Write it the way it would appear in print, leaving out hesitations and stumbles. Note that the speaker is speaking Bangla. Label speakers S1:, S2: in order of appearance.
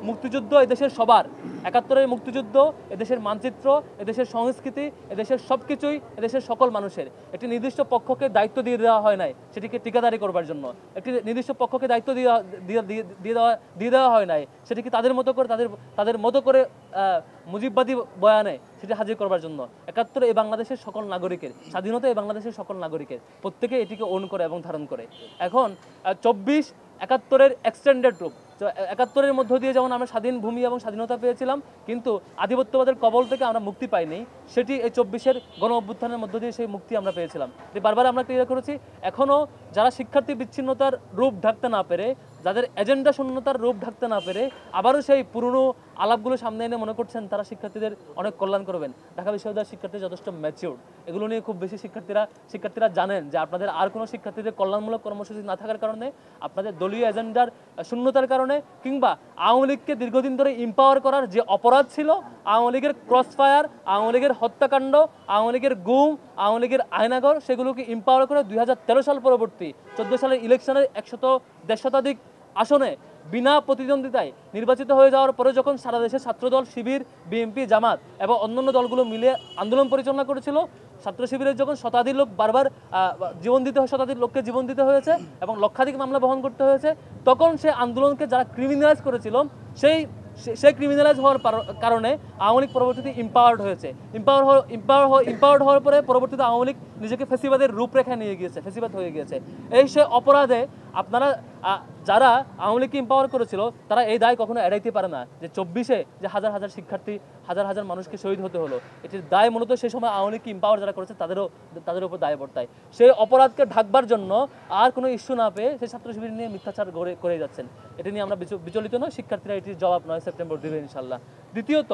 S1: মুক্তিযুদ্ধ এদেশের সবার, ৭১-এর মুক্তিযুদ্ধ এদেশের মানচিত্র, এদেশের সংস্কৃতি, এদেশের সব কিছুই এদেশের সকল মানুষের। একটি নির্দিষ্ট পক্ষকে দায়িত্ব দিয়ে দেওয়া হয় নাই সেটিকে ঠিকাদারি করবার জন্য, একটি নির্দিষ্ট পক্ষকে দায়িত্ব দিয়ে দেওয়া হয় নাই সেটিকে তাদের মতো করে তাদের মতো করে মুজিববাদী বয়ানে সেটি হাজির করবার জন্য। ৭১ এই বাংলাদেশের সকল নাগরিকের স্বাধীনতা, এই বাংলাদেশের সকল নাগরিকের প্রত্যেকে এটিকে ওন করে এবং ধারণ করে। এখন ২৪ ৭১-এর এক্সটেন্ডেড রূপ। ৭১-এর মধ্য দিয়ে যেমন আমরা স্বাধীন ভূমি এবং স্বাধীনতা পেয়েছিলাম, কিন্তু আধিপত্যবাদের কবল থেকে আমরা মুক্তি পাইনি, সেটি এই ২৪-এর গণ অভ্যুত্থানের মধ্য দিয়ে সেই মুক্তি আমরা পেয়েছিলাম। বারবার আমরা ক্লিয়ার করেছি, এখনও যারা শিক্ষার্থী বিচ্ছিন্নতার রূপ ঢাকতে না পেরে, যাদের এজেন্ডা শূন্যতার রূপ ঢাকতে না পেরে আবারও সেই পুরনো আলাপগুলো সামনে এনে মনে করছেন তারা শিক্ষার্থীদের অনেক কল্যাণ করবেন। ঢাকা বিশ্ববিদ্যালয়ের শিক্ষার্থী যথেষ্ট ম্যাচিউর, এগুলো নিয়ে খুব বেশি শিক্ষার্থীরা জানেন যে আপনাদের আর কোনো শিক্ষার্থীদের কল্যাণমূলক কর্মসূচি না থাকার কারণে, আপনাদের দলীয় এজেন্ডার শূন্যতার কারণে, কিংবা আওয়ামী লীগকে দীর্ঘদিন ধরে ইম্পাওয়ার করার যে অপরাধ ছিল, আওয়ামী লীগের ক্রসফায়ার, আওয়ামী লীগের হত্যাকাণ্ড, আওয়ামী লীগের গুম, আওয়ামী লীগের আয়নাগর, সেগুলোকে ইম্পাওয়ার করে ২০১৩ সাল পরবর্তী ১৪ সালের ইলেকশনের ১০০ শতাধিক আসনে বিনা প্রতিদ্বন্দ্বিতায় নির্বাচিত হয়ে যাওয়ার পরে যখন সারা দেশে ছাত্রদল, শিবির, বিএনপি, জামাত এবং অন্যান্য দলগুলো মিলে আন্দোলন পরিচালনা করেছিল, ছাত্র শিবিরের যখন শতাধিক লোক বারবার শতাধিক লোককে জীবন দিতে হয়েছে এবং লক্ষাধিক মামলা বহন করতে হয়েছে, তখন সেই আন্দোলনকে যারা ক্রিমিনালাইজ করেছিল সেই ক্রিমিনালাইজ হওয়ার কারণে আওয়ামী লীগ পরবর্তীতে ইম্পাওয়ার্ড হয়েছে। ইম্পাওয়ার্ড হওয়ার পরে পরবর্তীতে আওয়ামী লীগ নিজেকে ফেসিবাদের রূপরেখা নিয়ে গিয়েছে, ফেসিবাদ হয়ে গিয়েছে। এই সে অপরাধে আপনারা যারা আওয়ামী লীগকে ইম্পাওয়ার করেছিল তারা এই দায় কখনো এড়াইতে পারে না যে ২৪-এ যে হাজার হাজার শিক্ষার্থী, হাজার হাজার মানুষকে শহীদ হতে হলো, এটির দায় মূলত সেই সময় আওয়ামী লীগকে ইম্পাওয়ার যারা করেছে তাদের উপর দায় বর্তায়। সেই অপরাধকে ঢাকবার জন্য আর কোনো ইস্যু না পেয়ে সেই ছাত্র শিবির নিয়ে মিথ্যাচার করে যাচ্ছেন। এটি নিয়ে আমরা বিচলিত নয়, শিক্ষার্থীরা এটির জবাব ৯ সেপ্টেম্বর দেবে ইনশাল্লাহ। দ্বিতীয়ত,